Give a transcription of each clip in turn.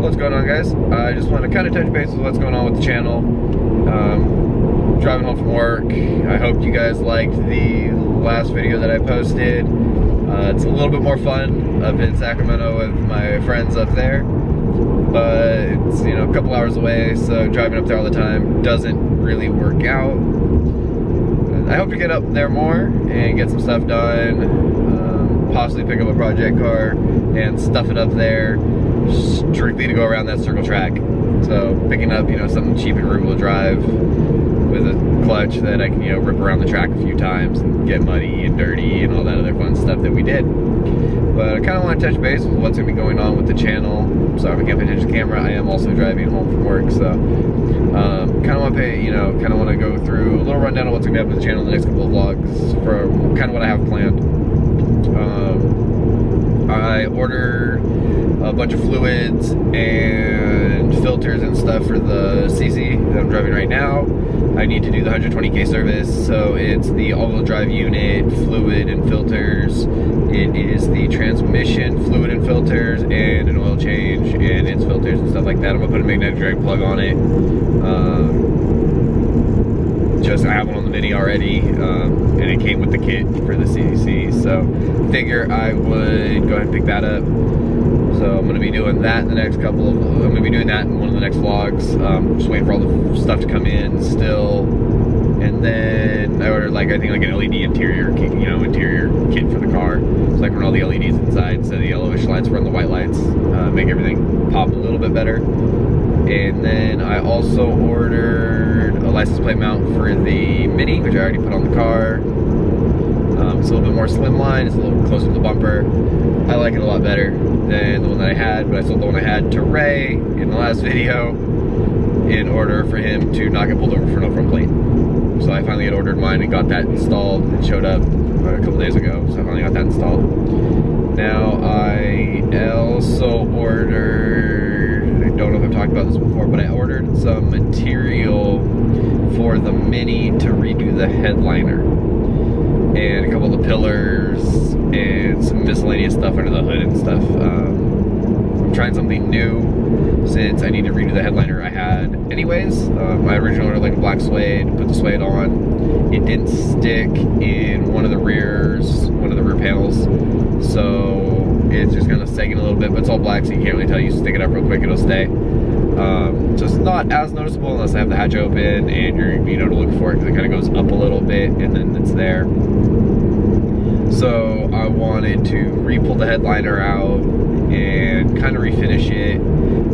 What's going on, guys? I just want to kind of touch base with what's going on with the channel. Driving home from work. I hope you guys liked the last video that I posted. It's a little bit more fun up in Sacramento with my friends up there, but it's, you know, a couple hours away, so driving up there all the time doesn't really work out. I hope to get up there more and get some stuff done, possibly pick up a project car and stuff it up there strictly to go around that circle track. So picking up, you know, something cheap and rear-wheel drive with a clutch that I can, you know, rip around the track a few times and get muddy and dirty and all that other fun stuff that we did. But I kind of want to touch base with what's going to be going on with the channel. Sorry if I can't pay attention to the camera. I am also driving home from work, so kind of want to pay, you know, kind of want to go through a little rundown of what's going to be up with the channel in the next couple of vlogs for kind of what I have planned. I ordered a bunch of fluids and filters and stuff for the CC that I'm driving right now. I need to do the 120K service, so it's the all-wheel drive unit, fluid and filters. It is the transmission, fluid and filters, and an oil change and its filters and stuff like that. I'm gonna put a magnetic drag plug on it. I have one on the Mini already, and it came with the kit for the CC, so figure I would go ahead and pick that up. So I'm going to be doing that in the next couple of, I'm going to be doing that in one of the next vlogs. Just waiting for all the stuff to come in still. And then I ordered like, I think like an LED interior, you know, interior kit for the car. So I can run all the LEDs inside, so the yellowish lights run the white lights, make everything pop a little bit better. And then I also ordered a license plate mount for the Mini, which I already put on the car. It's a little bit more slimline, it's a little closer to the bumper. I like it a lot better than the one that I had, but I sold the one I had to Ray in the last video in order for him to not get pulled over for no front plate. So I finally had ordered mine and got that installed. It showed up a couple days ago, so I finally got that installed. Now I also ordered, I don't know if I've talked about this before, but I ordered some material for the Mini to redo the headliner and a couple of the pillars and some miscellaneous stuff under the hood and stuff. I'm trying something new since I need to redo the headliner I had anyways. I originally ordered like a black suede, put the suede on. It didn't stick in one of the rear panels, so it's just kind of sagging a little bit, but it's all black, so you can't really tell. You stick it up real quick, it'll stay. So it's not as noticeable unless I have the hatch open and you know to look for it, because it kind of goes up a little bit and then it's there. So I wanted to re-pull the headliner out and kind of refinish it,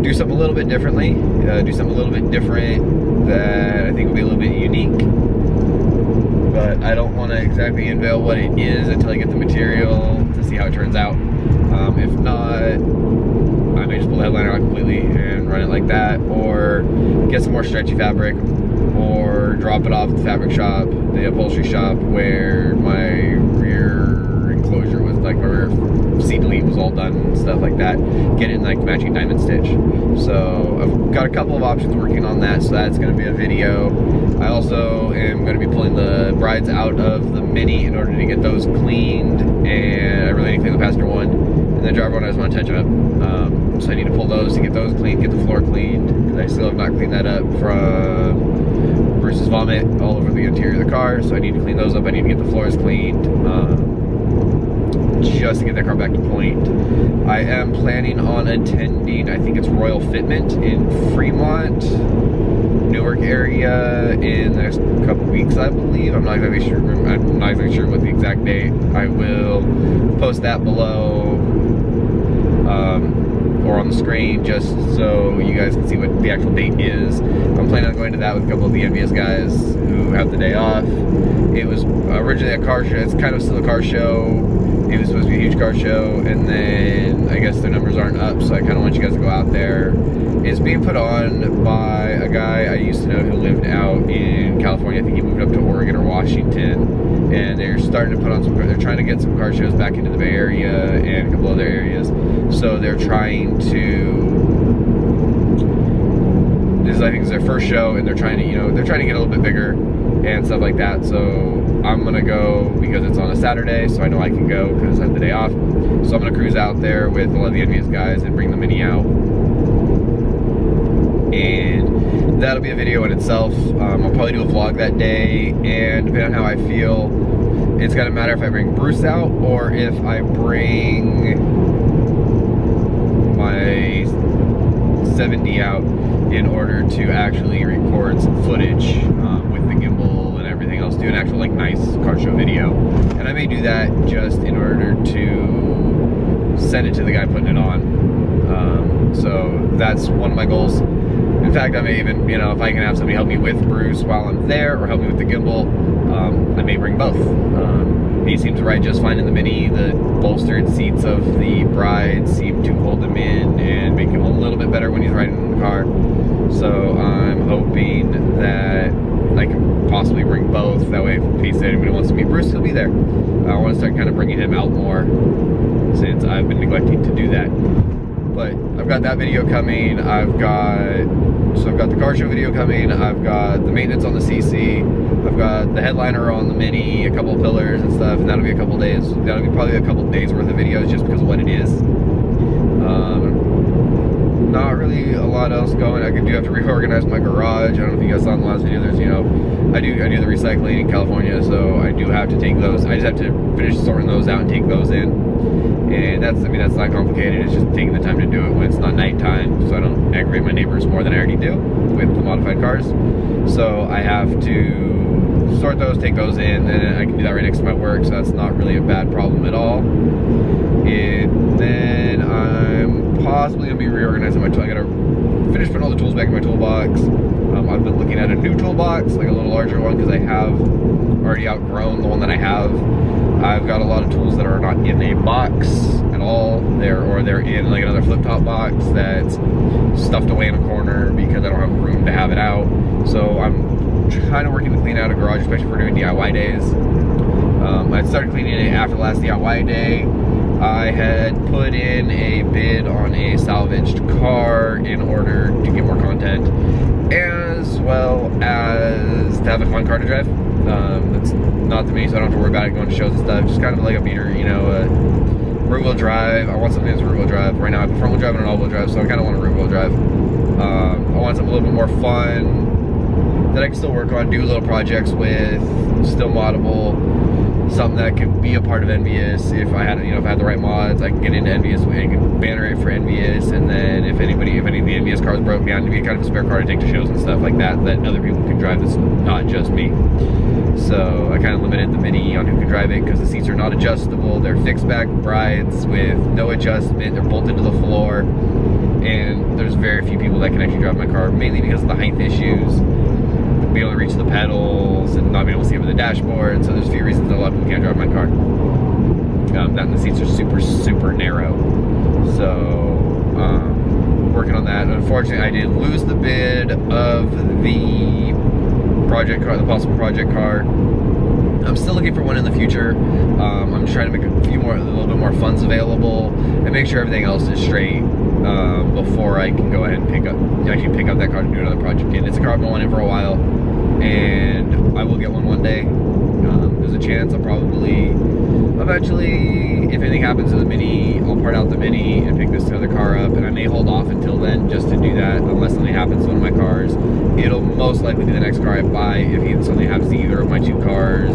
do something a little bit differently, do something a little bit different that I think will be a little bit unique. But I don't want to exactly unveil what it is until I get the material to see how it turns out. If not, I may just pull the headliner out completely and run it like that, or get some more stretchy fabric, or drop it off at the fabric shop, the upholstery shop, where my rear enclosure was, like my rear seat delete was all done and stuff like that. Get it in like matching diamond stitch. So I've got a couple of options working on that, so that's going to be a video. I also am going to be pulling the brides out of the Mini in order to get those cleaned, and I really need to clean the passenger one, and the driver one I just want to touch it up. So I need to pull those to get those cleaned, get the floor cleaned, because I still have not cleaned that up from Bruce's vomit all over the interior of the car. So I need to clean those up. I need to get the floors cleaned, just to get that car back to point. I am planning on attending, I think it's Royal Fitment in Fremont, Newark area in the next couple weeks, I believe. I'm not exactly sure what the exact date. I will post that below or on the screen, just so you guys can see what the actual date is. I'm planning on going to that with a couple of the envious guys who have the day off. It was originally a car show. It's kind of still a car show. It was supposed to be a huge car show, and then I guess their numbers aren't up, so I kind of want you guys to go out there. It's being put on by a guy I used to know who lived out in California. I think he moved up to Oregon or Washington, and they're starting to put on some, they're trying to get some car shows back into the Bay Area and a couple other areas. So they're trying to, this is, I think, is their first show, and they're trying to, you know, they're trying to get a little bit bigger and stuff like that. So I'm gonna go because it's on a Saturday, so I know I can go because I have the day off. So I'm gonna cruise out there with a lot of the envious guys and bring the Mini out. that'll be a video in itself. I'll probably do a vlog that day, and depending on how I feel, it's gonna matter if I bring Bruce out or if I bring my 7D out in order to actually record some footage with the gimbal and everything else, do an actual like nice car show video. And I may do that just in order to send it to the guy putting it on. So that's one of my goals. In fact, I may even, you know, if I can have somebody help me with Bruce while I'm there, or help me with the gimbal, I may bring both. He seems to ride just fine in the Mini. The bolstered seats of the Bride seem to hold him in and make him a little bit better when he's riding in the car. So I'm hoping that I can possibly bring both. That way, in case anybody wants to meet Bruce, he'll be there. I want to start kind of bringing him out more, since I've been neglecting to do that. But I've got that video coming. I've got the car show video coming. I've got the maintenance on the CC. I've got the headliner on the Mini, a couple of pillars and stuff, and that'll be a couple days. That'll be probably a couple of days worth of videos just because of what it is. Not really a lot else going. I do have to reorganize my garage. I don't know if you guys saw in the last video. There's, you know, I do the recycling in California, so I do have to take those. I just have to finish sorting those out and take those in. And that's, I mean, that's not complicated. It's just taking the time to do it when it's not nighttime, so I don't aggravate my neighbors more than I already do with the modified cars. So I have to sort those, take those in, and I can do that right next to my work, so that's not really a bad problem at all. And then I'm possibly gonna be reorganizing my tool. I gotta finish putting all the tools back in my toolbox. I've been looking at a new toolbox, like a little larger one, because I have already outgrown the one that I have. I've got a lot of tools that are not in a box at all. They're in like another flip-top box that's stuffed away in a corner because I don't have room to have it out. So I'm kind of working to clean out a garage, especially for doing DIY days. I started cleaning it after the last DIY day. I had put in a bid on a salvaged car in order to get more content, as well as to have a fun car to drive. It's not to me, so I don't have to worry about it going to shows and stuff. Just kind of like a beater, you know, rear-wheel drive. I want something that's rear-wheel drive. Right now I have a front-wheel drive and an all-wheel drive, so I kind of want a rear-wheel drive. I want something a little bit more fun that I can still work on, do little projects with, still moddable. Something that could be a part of Envious. If I had, you know, if I had the right mods, I could get into Envious. I can banner it for Envious, and then if any of the Envious cars broke down, to be kind of a spare car to take to shows and stuff like that, that other people can drive. That's not just me. So I kind of limited the Mini on who can drive it because the seats are not adjustable. They're fixed back Brides with no adjustment. They're bolted to the floor, and there's very few people that can actually drive my car, mainly because of the height issues. Be able to reach the pedals and not be able to see over the dashboard. So there's a few reasons that a lot of people can't drive my car. That and the seats are super, super narrow. So working on that. Unfortunately, I did lose the bid of the project car, the possible project car. I'm still looking for one in the future. I'm just trying to make a little bit more funds available and make sure everything else is straight before I can go ahead and pick up that car to do another project in. It's a car I've been wanting for a while, and I will get one day. There's a chance I'll probably eventually, if anything happens to the Mini, I'll part out the Mini and pick this other car up, and I may hold off until then just to do that, unless something happens to one of my cars. It'll most likely be the next car I buy if something happens to either of my two cars,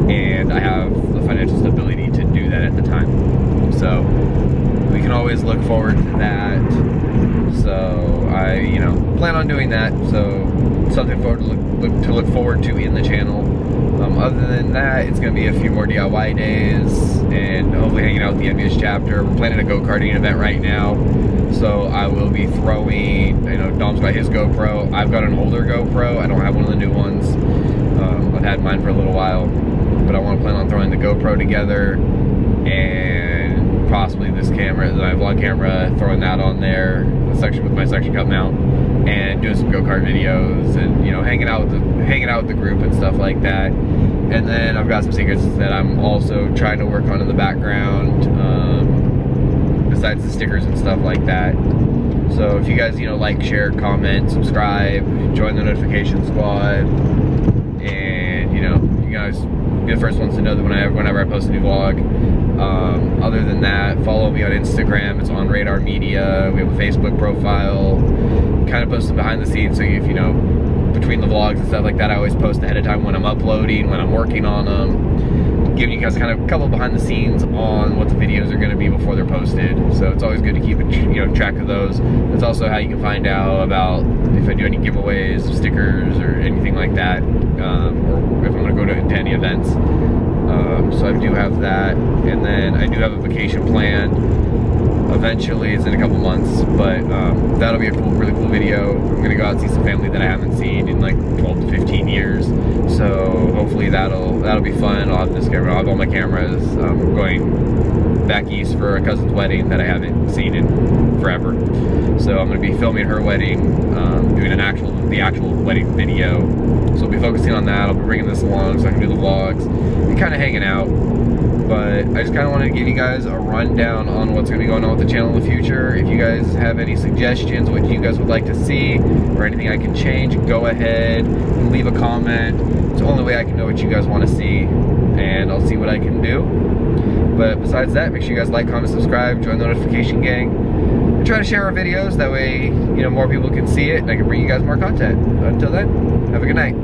and I have the financial stability to do that at the time. So we can always look forward to that. So I, you know, plan on doing that. So something to look forward to in the channel. Other than that, it's going to be a few more DIY days and hopefully hanging out with the Envious chapter. We're planning a go-karting event right now, so I will be throwing, you know, Dom's got his GoPro. I've got an older GoPro. I don't have one of the new ones. I've had mine for a little while, but I want to plan on throwing the GoPro together and possibly this camera, my vlog camera, throwing that on there, the section with my suction cup mount, and doing some go-kart videos and, you know, hanging out with the group and stuff like that. And then I've got some secrets that I'm also trying to work on in the background, besides the stickers and stuff like that. So if you guys, you know, like, share, comment, subscribe, join the notification squad, and, you know, you guys be the first ones to know that whenever I post a new vlog. Other than that, follow me on Instagram. It's on Radar Media. We have a Facebook profile. kind of post some behind the scenes, so if you know, between the vlogs and stuff like that, I always post ahead of time when I'm uploading, when I'm working on them, giving you guys kind of a couple behind the scenes on what the videos are going to be before they're posted. So it's always good to keep track of those. That's also how you can find out about if I do any giveaways, stickers, or anything like that, or if I'm going to go to any events. So I do have that, and then I do have a vacation planned. Eventually, it's in a couple months, but that'll be a really cool video. I'm gonna go out and see some family that I haven't seen in like 12 to 15 years. So hopefully that'll be fun. I'll have this camera, I'll have all my cameras. I'm going back east for a cousin's wedding that I haven't seen in forever. So I'm gonna be filming her wedding, doing the actual wedding video. So I'll be focusing on that. I'll be bringing this along so I can do the vlogs and kind of hanging out. But I just kind of wanted to give you guys a rundown on what's going to be going on with the channel in the future. If you guys have any suggestions, what you guys would like to see, or anything I can change, go ahead and leave a comment. It's the only way I can know what you guys want to see, and I'll see what I can do. But besides that, make sure you guys like, comment, subscribe, join the notification gang, and try to share our videos. That way, more people can see it, and I can bring you guys more content. Until then, have a good night.